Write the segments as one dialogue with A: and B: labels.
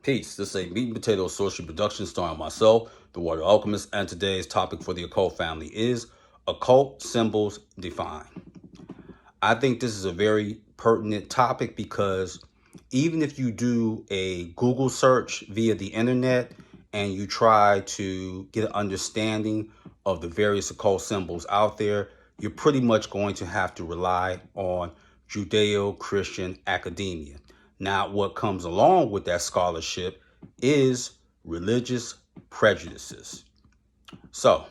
A: Peace. This is a meat and potato social production starring myself, the Water Alchemist, and today's topic for the occult family is occult symbols defined. I think this is a very pertinent topic because even if you do a Google search via the internet and you try to get an understanding of the various occult symbols out there, you're pretty much going to have to rely on Judeo-Christian academia. Now, what comes along with that scholarship is religious prejudices. So,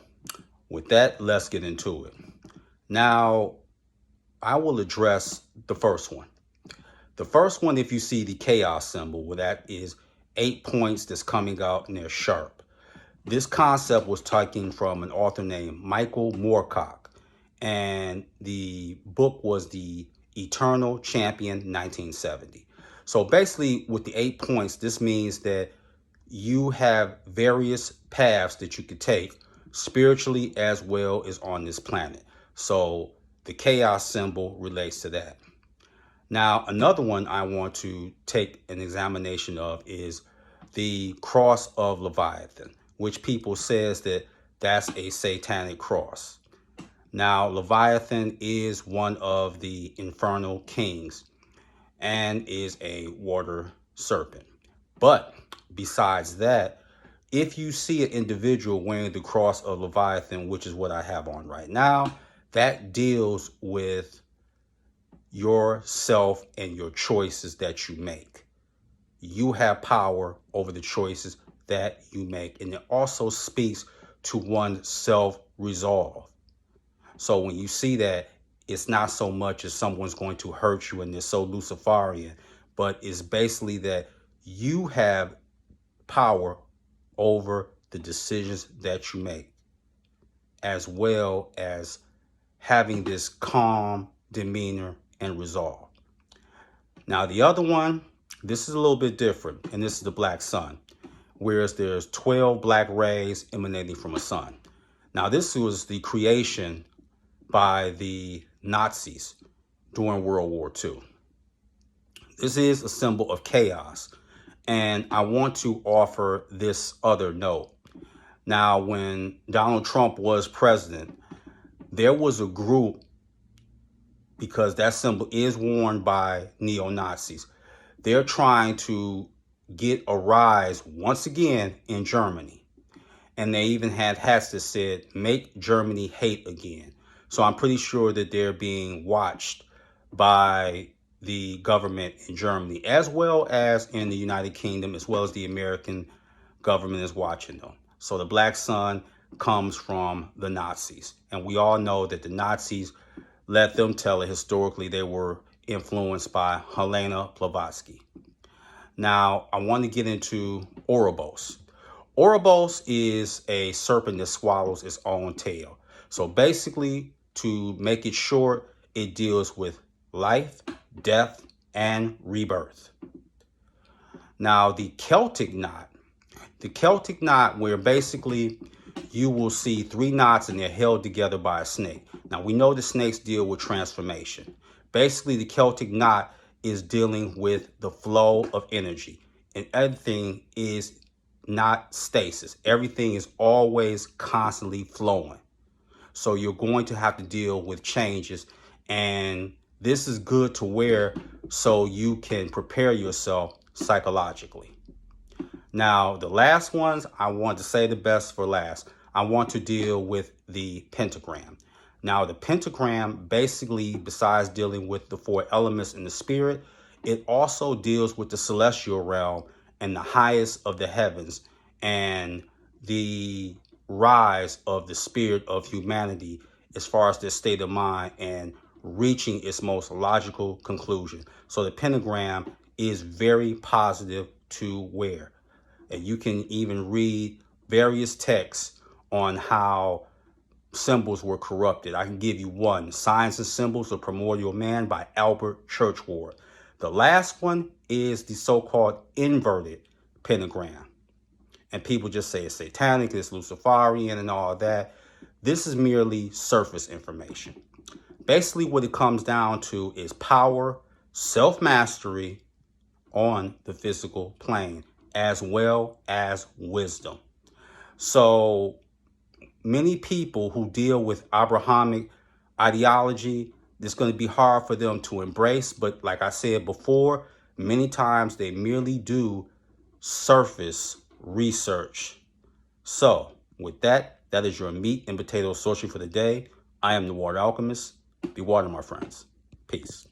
A: with that, let's get into it. Now, I will address the first one. The first one, if you see the chaos symbol, well, that is 8 points that's coming out and they're sharp. This concept was taken from an author named Michael Moorcock, and the book was The Eternal Champion 1970. So basically, with the 8 points, this means that you have various paths that you could take spiritually as well as on this planet. So the chaos symbol relates to that. Now, another one I want to take an examination of is the cross of Leviathan, which people says that that's a satanic cross. Now, Leviathan is one of the infernal kings and is a water serpent. But besides that, if you see an individual wearing the cross of Leviathan, which is what I have on right now, that deals with yourself and your choices that you make. You have power over the choices that you make. And it also speaks to one's self-resolve. So when you see that, it's not so much as someone's going to hurt you and they're so Luciferian, but it's basically that you have power over the decisions that you make, as well as having this calm demeanor and resolve. Now, the other one, this is a little bit different, and this is the black sun, whereas there's 12 black rays emanating from a sun. Now, this was the creation by the Nazis during World War II. This is a symbol of chaos, and I want to offer this other note. Now, when Donald Trump was president, there was a group, because that symbol is worn by neo-Nazis. They're trying to get a rise once again in Germany. And they even had hats that said, "Make Germany hate again." So I'm pretty sure that they're being watched by the government in Germany, as well as in the United Kingdom, as well as the American government is watching them. So the black sun comes from the Nazis. And we all know that the Nazis, let them tell it, historically they were influenced by Helena Blavatsky. Now, I want to get into Ouroboros. Ouroboros is a serpent that swallows its own tail. So basically, to make it short, it deals with life, death, and rebirth. Now, the Celtic Knot. The Celtic Knot, where basically you will see 3 knots and they're held together by a snake. Now, we know the snakes deal with transformation. Basically, the Celtic Knot is dealing with the flow of energy. And everything is not stasis. Everything is always constantly flowing. So you're going to have to deal with changes. And this is good to wear so you can prepare yourself psychologically. Now, the last ones, I want to say the best for last. I want to deal with the pentagram. Now, the pentagram, basically, besides dealing with the 4 elements in the spirit, it also deals with the celestial realm and the highest of the heavens and the rise of the spirit of humanity as far as their state of mind and reaching its most logical conclusion. So the pentagram is very positive to wear. And you can even read various texts on how symbols were corrupted. I can give you one, Signs and Symbols of Primordial Man by Albert Churchward. The last one is the so-called inverted pentagram. And people just say it's satanic, it's Luciferian and all that. This is merely surface information. Basically, what it comes down to is power, self-mastery on the physical plane as well as wisdom. So many people who deal with Abrahamic ideology, it's going to be hard for them to embrace. But like I said before, many times they merely do surface research. So with that, that is your meat and potato sorcery for the day. I am the Water Alchemist. Be water, my friends. Peace.